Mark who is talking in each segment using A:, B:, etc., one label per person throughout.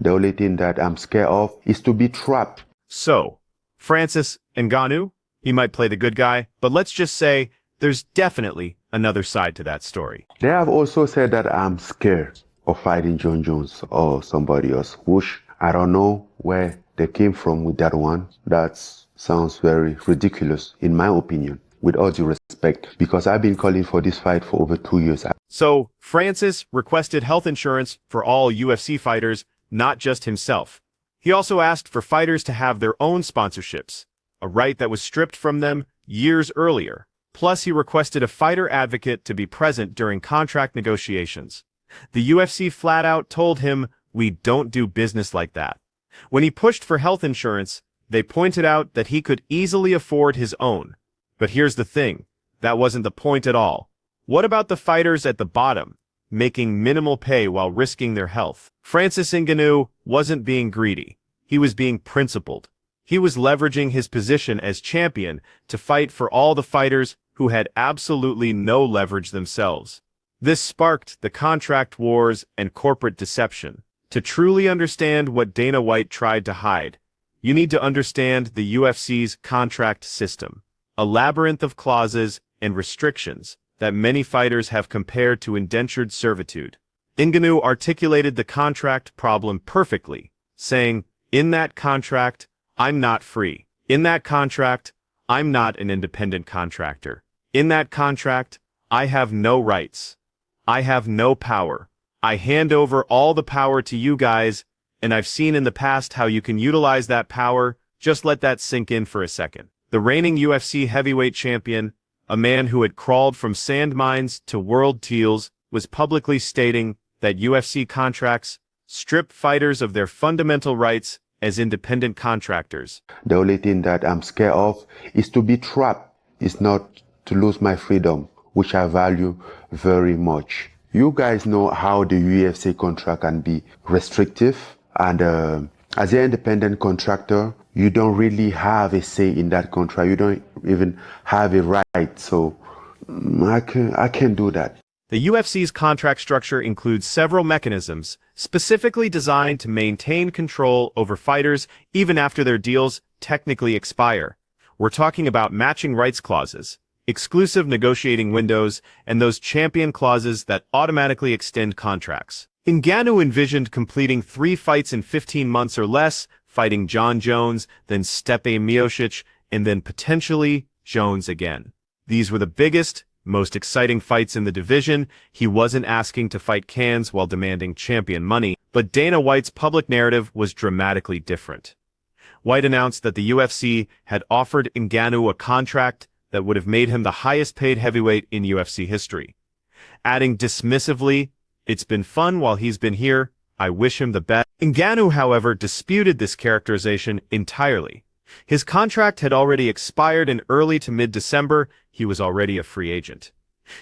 A: The only thing that I'm scared of is to be trapped.
B: So, Francis Ngannou, he might play the good guy, but let's just say there's definitely another side to that story.
A: They have also said that I'm scared of fighting John Jones or somebody else, which I don't know where they came from with that one. That sounds very ridiculous, in my opinion, with all due respect, because I've been calling for this fight for over 2 years.
B: So, Francis requested health insurance for all UFC fighters, not just himself. He also asked for fighters to have their own sponsorships, a right that was stripped from them years earlier. Plus, he requested a fighter advocate to be present during contract negotiations. The UFC flat out told him, "We don't do business like that." When he pushed for health insurance, they pointed out that he could easily afford his own. But here's the thing, that wasn't the point at all. What about the fighters at the bottom, making minimal pay while risking their health? Francis Ngannou wasn't being greedy. He was being principled. He was leveraging his position as champion to fight for all the fighters who had absolutely no leverage themselves. This sparked the contract wars and corporate deception. To truly understand what Dana White tried to hide, you need to understand the UFC's contract system, a labyrinth of clauses and restrictions that many fighters have compared to indentured servitude. Ngannou articulated the contract problem perfectly, saying, "In that contract, I'm not free. In that contract, I'm not an independent contractor. In that contract, I have no rights. I have no power. I hand over all the power to you guys, and I've seen in the past how you can utilize that power. Just let that sink in for a second." The reigning UFC heavyweight champion, a man who had crawled from sand mines to world titles, was publicly stating that UFC contracts strip fighters of their fundamental rights as independent contractors.
A: The only thing that I'm scared of is to be trapped, is not to lose my freedom, which I value very much. You guys know how the UFC contract can be restrictive, and as an independent contractor, you don't really have a say in that contract. You don't even have a right, so I can't do that.
B: The UFC's contract structure includes several mechanisms specifically designed to maintain control over fighters even after their deals technically expire. We're talking about matching rights clauses, exclusive negotiating windows, and those champion clauses that automatically extend contracts. Ngannou envisioned completing 3 fights in 15 months or less, fighting John Jones, then Stipe Miocic, and then potentially Jones again. These were the biggest, most exciting fights in the division. He wasn't asking to fight cans while demanding champion money, but Dana White's public narrative was dramatically different. White announced that the UFC had offered Ngannou a contract that would have made him the highest-paid heavyweight in UFC history. Adding dismissively, "It's been fun while he's been here. I wish him the best." Ngannou, however, disputed this characterization entirely. His contract had already expired in early to mid-December. He was already a free agent.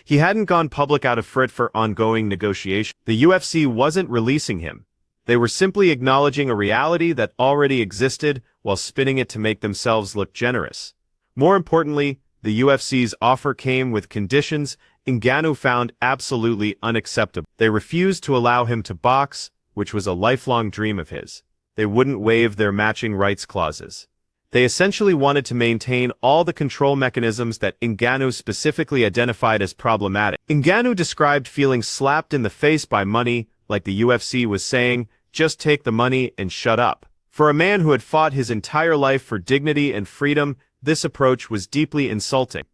B: He hadn't gone public out of fret for ongoing negotiation. The UFC wasn't releasing him. They were simply acknowledging a reality that already existed while spinning it to make themselves look generous. More importantly, the UFC's offer came with conditions Ngannou found absolutely unacceptable. They refused to allow him to box, which was a lifelong dream of his. They wouldn't waive their matching rights clauses. They essentially wanted to maintain all the control mechanisms that Ngannou specifically identified as problematic. Ngannou described feeling slapped in the face by money, like the UFC was saying, "Just take the money and shut up." For a man who had fought his entire life for dignity and freedom, this approach was deeply insulting.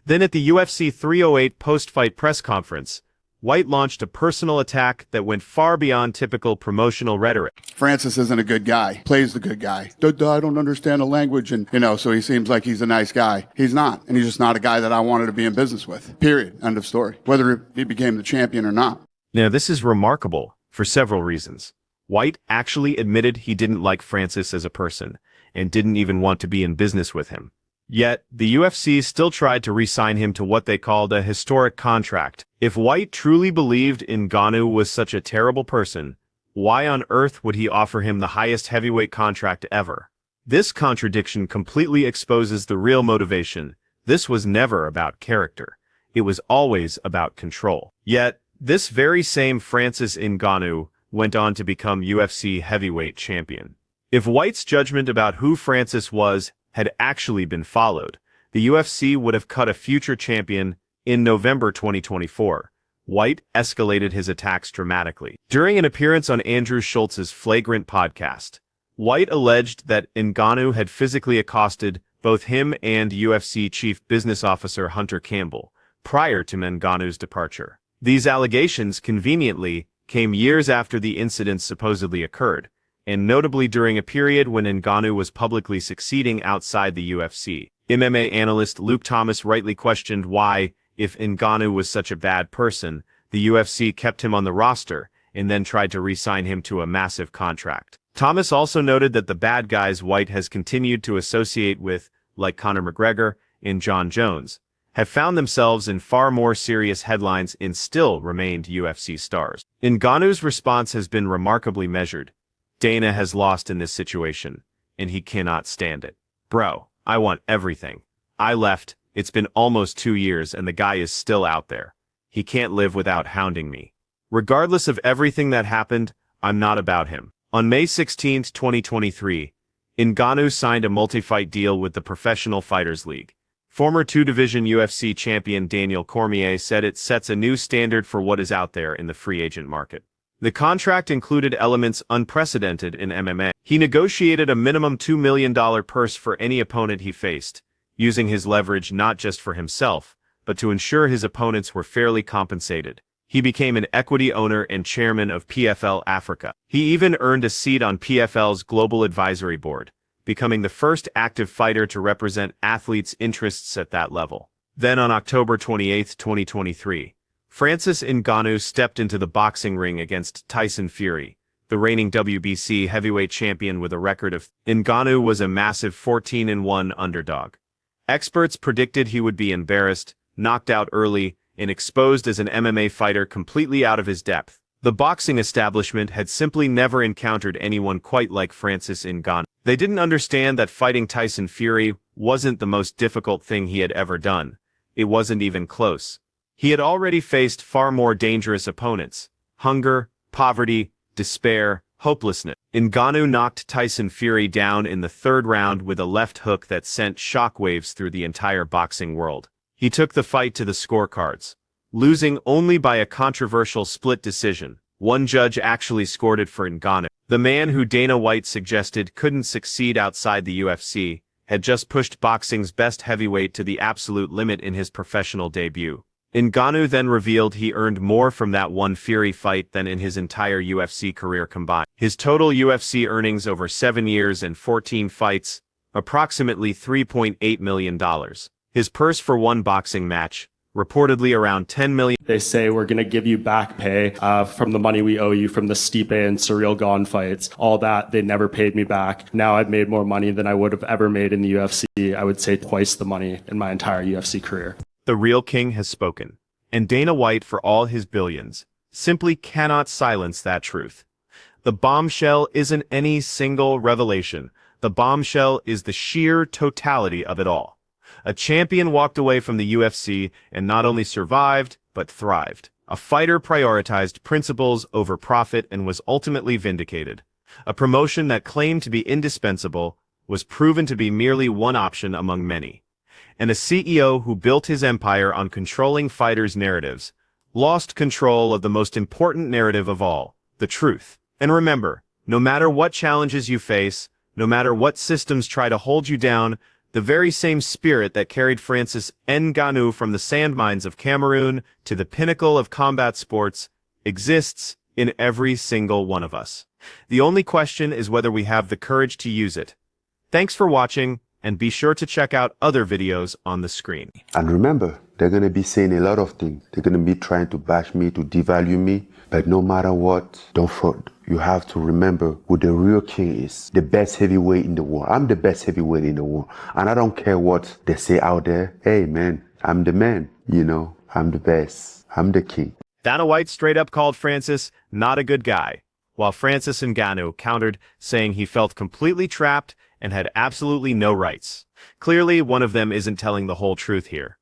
B: Then at the UFC 308 post-fight press conference, White launched a personal attack that went far beyond typical promotional rhetoric.
C: Francis isn't a good guy, plays the good guy. I don't understand the language, and, so he seems like he's a nice guy. He's not, and he's just not a guy that I wanted to be in business with. Period. End of story. Whether he became the champion or not.
B: Now, this is remarkable for several reasons. White actually admitted he didn't like Francis as a person, and didn't even want to be in business with him. Yet, the UFC still tried to re-sign him to what they called a historic contract. If White truly believed Ngannou was such a terrible person, why on earth would he offer him the highest heavyweight contract ever? This contradiction completely exposes the real motivation. This was never about character. It was always about control. Yet, this very same Francis Ngannou went on to become UFC heavyweight champion. If White's judgment about who Francis was had actually been followed, the UFC would have cut a future champion in November 2024. White escalated his attacks dramatically. During an appearance on Andrew Schultz's Flagrant podcast, White alleged that Ngannou had physically accosted both him and UFC Chief Business Officer Hunter Campbell prior to Ngannou's departure. These allegations, conveniently, came years after the incidents supposedly occurred, and notably during a period when Ngannou was publicly succeeding outside the UFC. MMA analyst Luke Thomas rightly questioned why, if Ngannou was such a bad person, the UFC kept him on the roster and then tried to re-sign him to a massive contract. Thomas also noted that the bad guys White has continued to associate with, like Conor McGregor and Jon Jones, have found themselves in far more serious headlines and still remained UFC stars. Ngannou's response has been remarkably measured. Dana has lost in this situation, and he cannot stand it. Bro, I want everything. I left. It's been almost 2 years and the guy is still out there. He can't live without hounding me. Regardless of everything that happened, I'm not about him. On May 16, 2023, Ngannou signed a multi-fight deal with the Professional Fighters League. Former two-division UFC champion Daniel Cormier said it sets a new standard for what is out there in the free agent market. The contract included elements unprecedented in MMA. He negotiated a minimum $2 million purse for any opponent he faced, using his leverage not just for himself, but to ensure his opponents were fairly compensated. He became an equity owner and chairman of PFL Africa. He even earned a seat on PFL's Global Advisory Board, becoming the first active fighter to represent athletes' interests at that level. Then on October 28, 2023, Francis Ngannou stepped into the boxing ring against Tyson Fury, the reigning WBC heavyweight champion with a record of. Ngannou was a massive 14-1 underdog. Experts predicted he would be embarrassed, knocked out early, and exposed as an MMA fighter completely out of his depth. The boxing establishment had simply never encountered anyone quite like Francis Ngannou. They didn't understand that fighting Tyson Fury wasn't the most difficult thing he had ever done. It wasn't even close. He had already faced far more dangerous opponents: hunger, poverty, despair, hopelessness. Ngannou knocked Tyson Fury down in the third round with a left hook that sent shockwaves through the entire boxing world. He took the fight to the scorecards, losing only by a controversial split decision. One judge actually scored it for Ngannou. The man who Dana White suggested couldn't succeed outside the UFC had just pushed boxing's best heavyweight to the absolute limit in his professional debut. Ngannou then revealed he earned more from that one Fury fight than in his entire UFC career combined. His total UFC earnings over 7 years and 14 fights, approximately $3.8 million. His purse for one boxing match, reportedly around $10 million.
D: They say we're going to give you back pay from the money we owe you from the Stipe and Ciryl Gane fights. All that, they never paid me back. Now I've made more money than I would have ever made in the UFC. I would say twice the money in my entire UFC career.
B: The real king has spoken, and Dana White, for all his billions, simply cannot silence that truth. The bombshell isn't any single revelation. The bombshell is the sheer totality of it all. A champion walked away from the UFC and not only survived, but thrived. A fighter prioritized principles over profit and was ultimately vindicated. A promotion that claimed to be indispensable was proven to be merely one option among many. And a CEO who built his empire on controlling fighters' narratives lost control of the most important narrative of all, the truth. And remember, no matter what challenges you face, no matter what systems try to hold you down, the very same spirit that carried Francis Ngannou from the sand mines of Cameroon to the pinnacle of combat sports exists in every single one of us. The only question is whether we have the courage to use it. Thanks for watching, and be sure to check out other videos on the screen.
A: And remember, they're going to be saying a lot of things. They're going to be trying to bash me, to devalue me. But no matter what, don't front. You have to remember who the real king is. The best heavyweight in the world. I'm the best heavyweight in the world. And I don't care what they say out there. Hey, man, I'm the man. You know, I'm the best. I'm the king.
B: Dana White straight up called Francis not a good guy, while Francis Ngannou countered, saying he felt completely trapped and had absolutely no rights. Clearly, one of them isn't telling the whole truth here.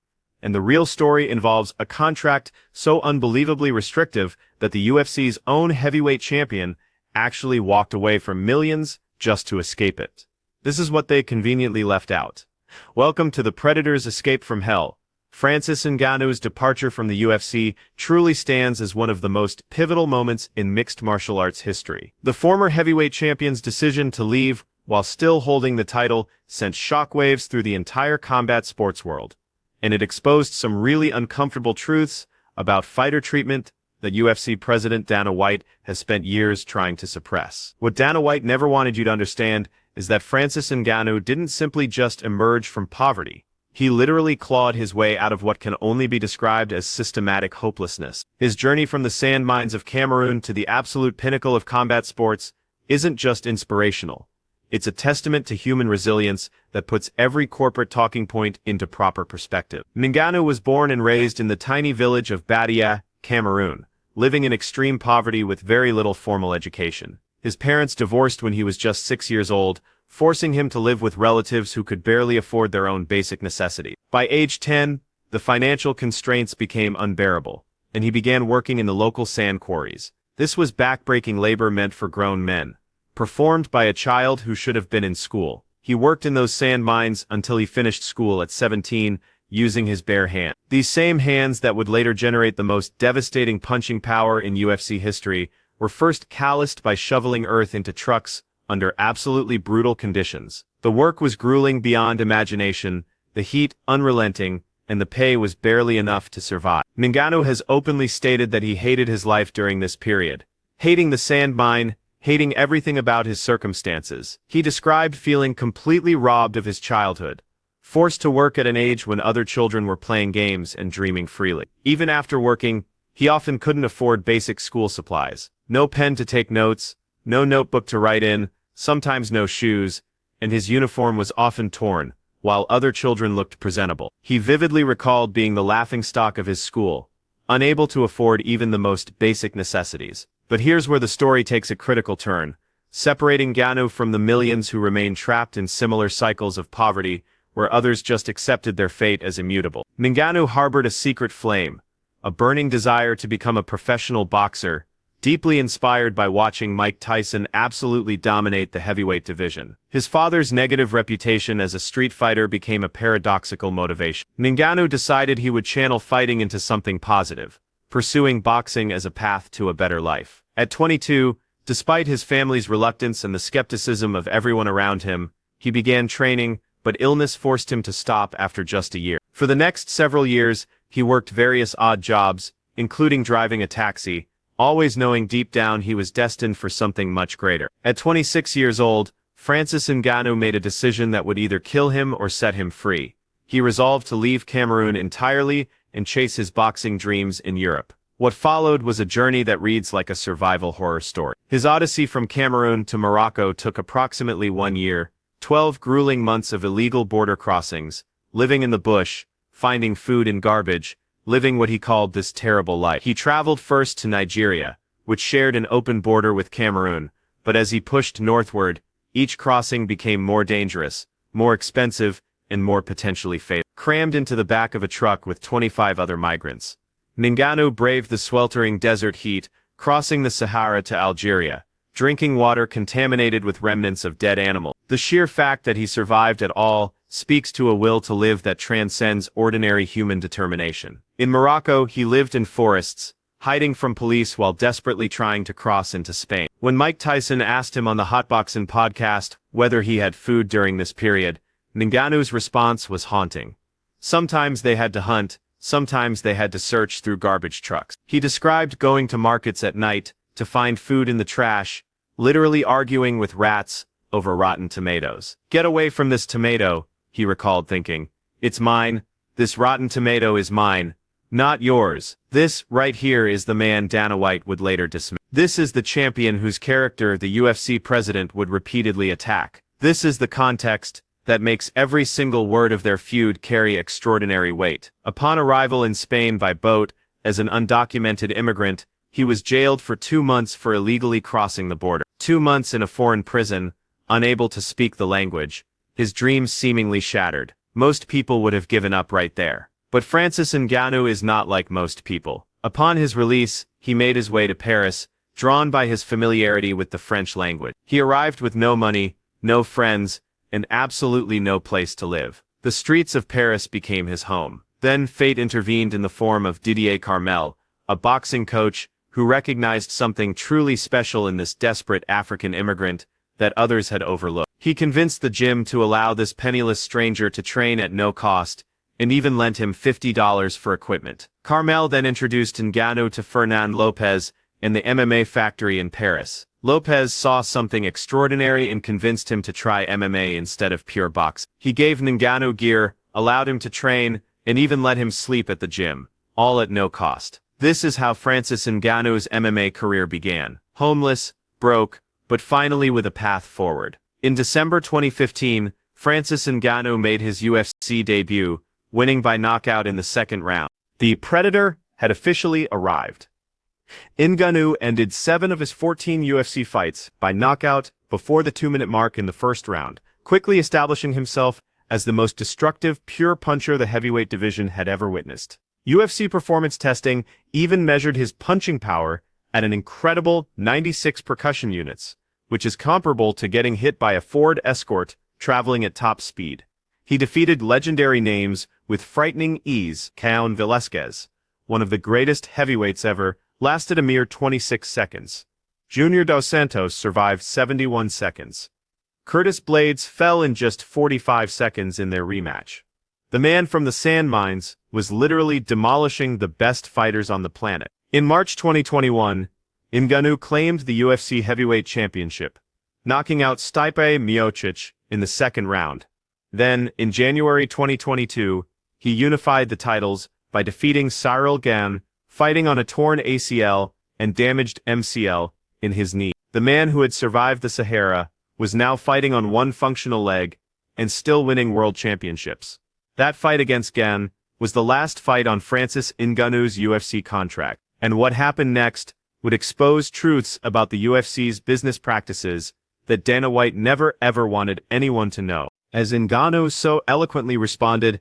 B: And the real story involves a contract so unbelievably restrictive that the UFC's own heavyweight champion actually walked away from millions just to escape it. This is what they conveniently left out. Welcome to the Predator's escape from hell. Francis Ngannou's departure from the UFC truly stands as one of the most pivotal moments in mixed martial arts history. The former heavyweight champion's decision to leave while still holding the title sent shockwaves through the entire combat sports world, and it exposed some really uncomfortable truths about fighter treatment that UFC President Dana White has spent years trying to suppress. What Dana White never wanted you to understand is that Francis Ngannou didn't simply just emerge from poverty. He literally clawed his way out of what can only be described as systematic hopelessness. His journey from the sand mines of Cameroon to the absolute pinnacle of combat sports isn't just inspirational. It's a testament to human resilience that puts every corporate talking point into proper perspective. Ngannou was born and raised in the tiny village of Badia, Cameroon, living in extreme poverty with very little formal education. His parents divorced when he was just 6 years old, forcing him to live with relatives who could barely afford their own basic necessities. By age 10, the financial constraints became unbearable, and he began working in the local sand quarries. This was backbreaking labor meant for grown men, performed by a child who should have been in school. He worked in those sand mines until he finished school at 17, using his bare hands. These same hands that would later generate the most devastating punching power in UFC history were first calloused by shoveling earth into trucks under absolutely brutal conditions. The work was grueling beyond imagination, the heat unrelenting, and the pay was barely enough to survive. Ngannou has openly stated that he hated his life during this period, hating the sand mine, hating everything about his circumstances. He described feeling completely robbed of his childhood, forced to work at an age when other children were playing games and dreaming freely. Even after working, he often couldn't afford basic school supplies. No pen to take notes, no notebook to write in, sometimes no shoes, and his uniform was often torn, while other children looked presentable. He vividly recalled being the laughingstock of his school, unable to afford even the most basic necessities. But here's where the story takes a critical turn, separating Ngannou from the millions who remain trapped in similar cycles of poverty, where others just accepted their fate as immutable. Ngannou harbored a secret flame, a burning desire to become a professional boxer, deeply inspired by watching Mike Tyson absolutely dominate the heavyweight division. His father's negative reputation as a street fighter became a paradoxical motivation. Ngannou decided he would channel fighting into something positive, pursuing boxing as a path to a better life. At 22, despite his family's reluctance and the skepticism of everyone around him, he began training, but illness forced him to stop after just a year. For the next several years, he worked various odd jobs, including driving a taxi, always knowing deep down he was destined for something much greater. At 26 years old, Francis Ngannou made a decision that would either kill him or set him free. He resolved to leave Cameroon entirely and chase his boxing dreams in Europe. What followed was a journey that reads like a survival horror story. His odyssey from Cameroon to Morocco took approximately 1 year, 12 grueling months of illegal border crossings, living in the bush, finding food in garbage, living what he called this terrible life. He traveled first to Nigeria, which shared an open border with Cameroon, but as he pushed northward, each crossing became more dangerous, more expensive, and more potentially fatal. Crammed into the back of a truck with 25 other migrants, Ngannou braved the sweltering desert heat, crossing the Sahara to Algeria, drinking water contaminated with remnants of dead animals. The sheer fact that he survived at all speaks to a will to live that transcends ordinary human determination. In Morocco, he lived in forests, hiding from police while desperately trying to cross into Spain. When Mike Tyson asked him on the Hotboxing podcast whether he had food during this period, Ngannou's response was haunting. Sometimes they had to hunt, sometimes they had to search through garbage trucks. He described going to markets at night to find food in the trash, literally arguing with rats over rotten tomatoes. "Get away from this tomato," he recalled thinking. "It's mine. This rotten tomato is mine, not yours." This right here is the man Dana White would later dismiss. This is the champion whose character the UFC president would repeatedly attack. This is the context that makes every single word of their feud carry extraordinary weight. Upon arrival in Spain by boat, as an undocumented immigrant, he was jailed for 2 months for illegally crossing the border. 2 months in a foreign prison, unable to speak the language, his dreams seemingly shattered. Most people would have given up right there. But Francis Ngannou is not like most people. Upon his release, he made his way to Paris, drawn by his familiarity with the French language. He arrived with no money, no friends, and absolutely no place to live. The streets of Paris became his home. Then fate intervened in the form of Didier Carmel, a boxing coach who recognized something truly special in this desperate African immigrant that others had overlooked. He convinced the gym to allow this penniless stranger to train at no cost, and even lent him $50 for equipment. Carmel then introduced Ngannou to Fernand Lopez in the MMA factory in Paris. Lopez saw something extraordinary and convinced him to try MMA instead of pure boxing. He gave Ngannou gear, allowed him to train, and even let him sleep at the gym, all at no cost. This is how Francis Ngannou's MMA career began. Homeless, broke, but finally with a path forward. In December 2015, Francis Ngannou made his UFC debut, winning by knockout in the second round. The Predator had officially arrived. Ngannou ended 7 of his 14 UFC fights by knockout before the 2-minute mark in the first round, quickly establishing himself as the most destructive pure puncher the heavyweight division had ever witnessed. UFC performance testing even measured his punching power at an incredible 96 percussion units, which is comparable to getting hit by a Ford Escort traveling at top speed. He defeated legendary names with frightening ease. Cain Velasquez, one of the greatest heavyweights ever, lasted a mere 26 seconds. Junior Dos Santos survived 71 seconds. Curtis Blades fell in just 45 seconds in their rematch. The man from the sand mines was literally demolishing the best fighters on the planet. In March 2021, Ngannou claimed the UFC heavyweight championship, knocking out Stipe Miocic in the second round. Then, in January 2022, he unified the titles by defeating Cyril Gane, fighting on a torn ACL and damaged MCL in his knee. The man who had survived the Sahara was now fighting on one functional leg and still winning world championships. That fight against Gane was the last fight on Francis Ngannou's UFC contract, and what happened next would expose truths about the UFC's business practices that Dana White never ever wanted anyone to know. As Ngannou so eloquently responded,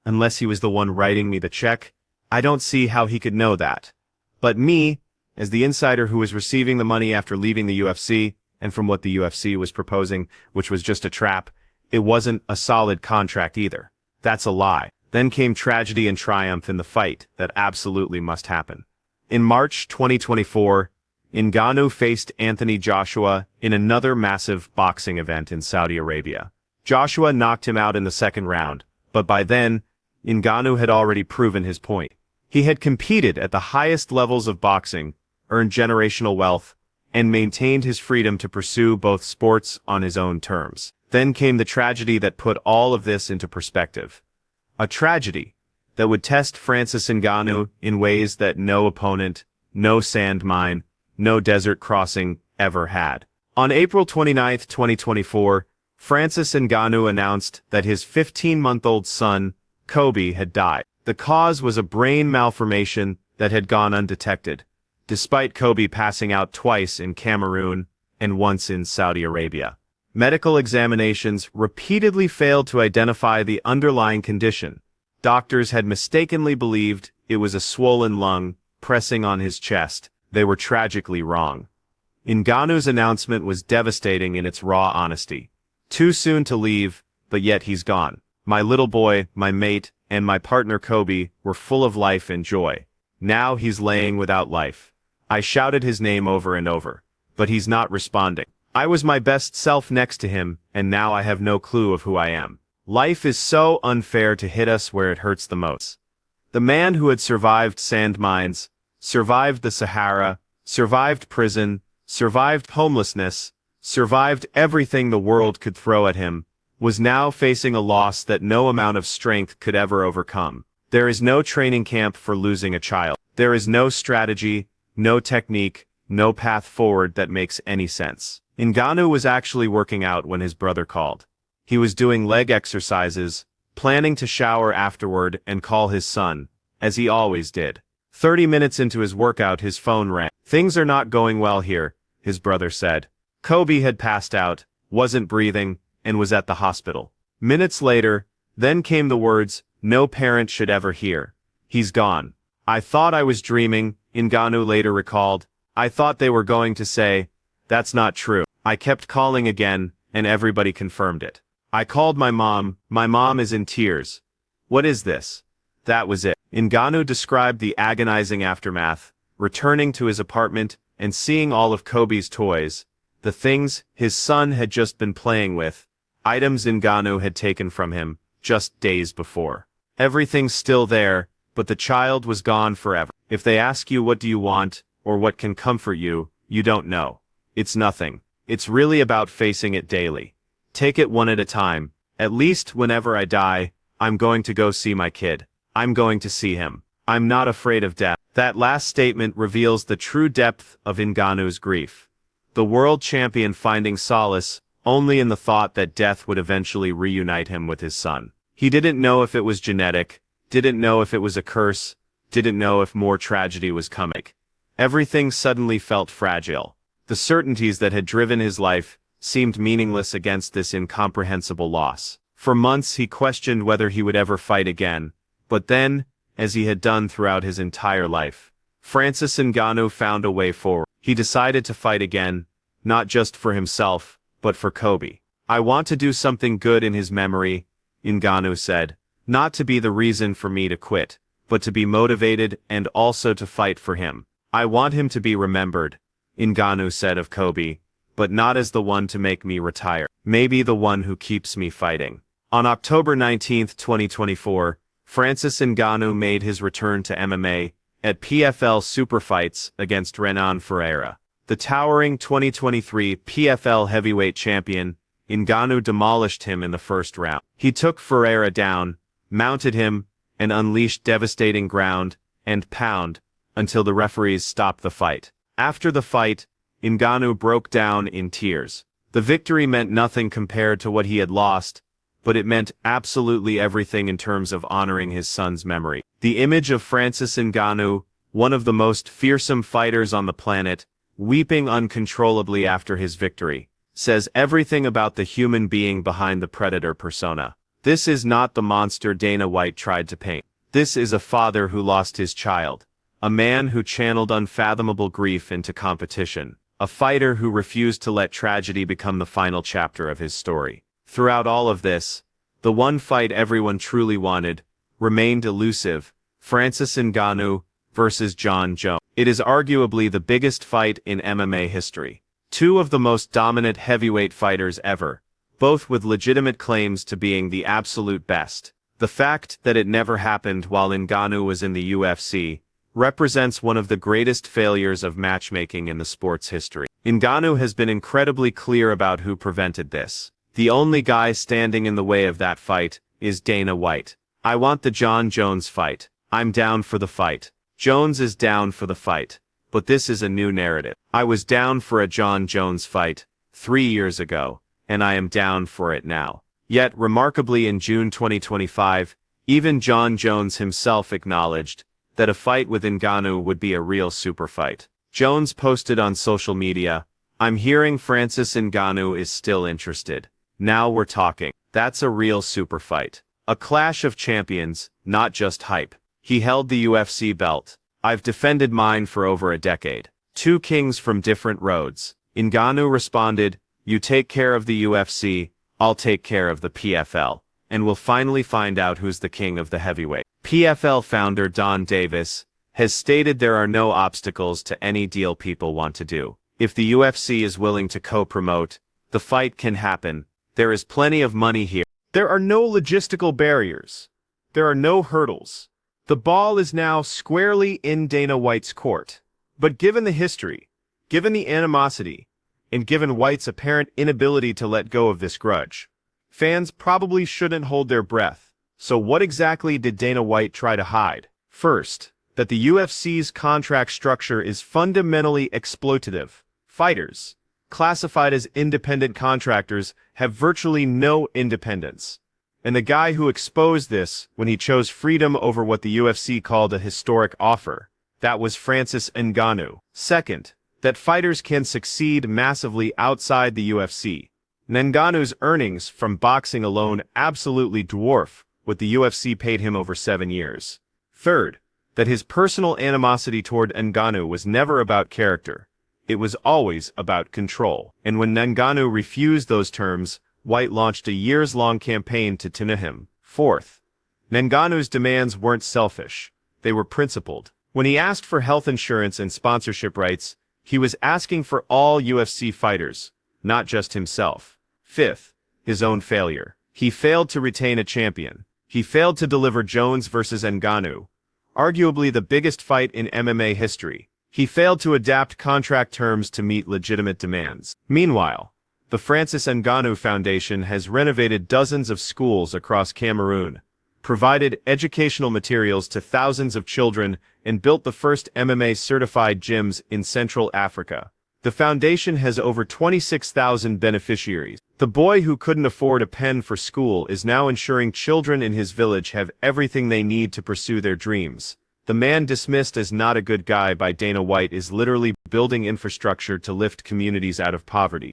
B: "Unless he was the one writing me the check, I don't see how he could know that. But me, as the insider who was receiving the money after leaving the UFC, and from what the UFC was proposing, which was just a trap, it wasn't a solid contract either. That's a lie." Then came tragedy and triumph in the fight that absolutely must happen. In March 2024, Ngannou faced Anthony Joshua in another massive boxing event in Saudi Arabia. Joshua knocked him out in the second round, but by then, Ngannou had already proven his point. He had competed at the highest levels of boxing, earned generational wealth, and maintained his freedom to pursue both sports on his own terms. Then came the tragedy that put all of this into perspective. A tragedy that would test Francis Ngannou in ways that no opponent, no sand mine, no desert crossing ever had. On April 29, 2024, Francis Ngannou announced that his 15-month-old son, Kobe, had died. The cause was a brain malformation that had gone undetected, despite Kobe passing out twice in Cameroon and once in Saudi Arabia. Medical examinations repeatedly failed to identify the underlying condition. Doctors had mistakenly believed it was a swollen lung pressing on his chest. They were tragically wrong. Ngannou's announcement was devastating in its raw honesty. Too soon to leave, but yet he's gone. My little boy, my mate, and my partner Kobe were full of life and joy. Now he's laying without life. I shouted his name over and over, but he's not responding. I was my best self next to him, and now I have no clue of who I am. Life is so unfair to hit us where it hurts the most. The man who had survived sand mines, survived the Sahara, survived prison, survived homelessness, survived everything the world could throw at him, was now facing a loss that no amount of strength could ever overcome. There is no training camp for losing a child. There is no strategy, no technique, no path forward that makes any sense. Ngannou was actually working out when his brother called. He was doing leg exercises, planning to shower afterward and call his son, as he always did. 30 minutes into his workout, his phone rang. "Things are not going well here," his brother said. Kobe had passed out, wasn't breathing, and was at the hospital. Minutes later, then came the words, no parent should ever hear. He's gone. I thought I was dreaming, Ngannou later recalled. I thought they were going to say, that's not true. I kept calling again, and everybody confirmed it. I called my mom is in tears. What is this? That was it. Ngannou described the agonizing aftermath, returning to his apartment and seeing all of Kobe's toys, the things his son had just been playing with, items Ngannou had taken from him just days before. Everything's still there, but the child was gone forever. If they ask you what do you want, or what can comfort you, you don't know. It's nothing. It's really about facing it daily. Take it one at a time. At least whenever I die, I'm going to go see my kid. I'm going to see him. I'm not afraid of death. That last statement reveals the true depth of Ngannou's grief. The world champion finding solace only in the thought that death would eventually reunite him with his son. He didn't know if it was genetic, didn't know if it was a curse, didn't know if more tragedy was coming. Everything suddenly felt fragile. The certainties that had driven his life seemed meaningless against this incomprehensible loss. For months he questioned whether he would ever fight again, but then, as he had done throughout his entire life, Francis Ngannou found a way forward. He decided to fight again, not just for himself, but for Kobe. I want to do something good in his memory, Ngannou said, not to be the reason for me to quit, but to be motivated and also to fight for him. I want him to be remembered, Ngannou said of Kobe, but not as the one to make me retire. Maybe the one who keeps me fighting. On October 19, 2024, Francis Ngannou made his return to MMA at PFL Super Fights against Renan Ferreira. The towering 2023 PFL heavyweight champion, Ngannou demolished him in the first round. He took Ferreira down, mounted him, and unleashed devastating ground and pound until the referees stopped the fight. After the fight, Ngannou broke down in tears. The victory meant nothing compared to what he had lost, but it meant absolutely everything in terms of honoring his son's memory. The image of Francis Ngannou, one of the most fearsome fighters on the planet, weeping uncontrollably after his victory, says everything about the human being behind the predator persona. This is not the monster Dana White tried to paint. This is a father who lost his child, a man who channeled unfathomable grief into competition, a fighter who refused to let tragedy become the final chapter of his story. Throughout all of this, the one fight everyone truly wanted remained elusive: Francis Ngannou versus Jon Jones. It is arguably the biggest fight in MMA history. Two of the most dominant heavyweight fighters ever, both with legitimate claims to being the absolute best. The fact that it never happened while Ngannou was in the UFC represents one of the greatest failures of matchmaking in the sport's history. Ngannou has been incredibly clear about who prevented this. The only guy standing in the way of that fight is Dana White. I want the Jon Jones fight. I'm down for the fight. Jones is down for the fight. But this is a new narrative. I was down for a Jon Jones fight 3 years ago, and I am down for it now. Yet, remarkably, in June 2025, even Jon Jones himself acknowledged that a fight with Ngannou would be a real super fight. Jones posted on social media, "I'm hearing Francis Ngannou is still interested. Now we're talking." That's a real super fight. A clash of champions, not just hype. He held the UFC belt. I've defended mine for over a decade. Two kings from different roads. Ngannou responded, "You take care of the UFC, I'll take care of the PFL, and we'll finally find out who's the king of the heavyweight." PFL founder Don Davis has stated there are no obstacles to any deal people want to do. If the UFC is willing to co-promote, the fight can happen. There is plenty of money here.
E: There are no logistical barriers. There are no hurdles. The ball is now squarely in Dana White's court. But given the history, given the animosity, and given White's apparent inability to let go of this grudge, fans probably shouldn't hold their breath. So what exactly did Dana White try to hide? First, that the UFC's contract structure is fundamentally exploitative. Fighters, classified as independent contractors, have virtually no independence. And the guy who exposed this when he chose freedom over what the UFC called a historic offer, that was Francis Ngannou. Second, that fighters can succeed massively outside the UFC. Ngannou's earnings from boxing alone absolutely dwarf what the UFC paid him over 7 years. Third, that his personal animosity toward Ngannou was never about character. It was always about control. And when Ngannou refused those terms, White launched a years-long campaign to tune him. Fourth, Ngannou's demands weren't selfish. They were principled. When he asked for health insurance and sponsorship rights, he was asking for all UFC fighters, not just himself. Fifth, his own failure. He failed to retain a champion. He failed to deliver Jones versus Ngannou, arguably the biggest fight in MMA history. He failed to adapt contract terms to meet legitimate demands. Meanwhile, the Francis Ngannou Foundation has renovated dozens of schools across Cameroon, provided educational materials to thousands of children, and built the first MMA-certified gyms in Central Africa. The foundation has over 26,000 beneficiaries. The boy who couldn't afford a pen for school is now ensuring children in his village have everything they need to pursue their dreams. The man dismissed as not a good guy by Dana White is literally building infrastructure to lift communities out of poverty.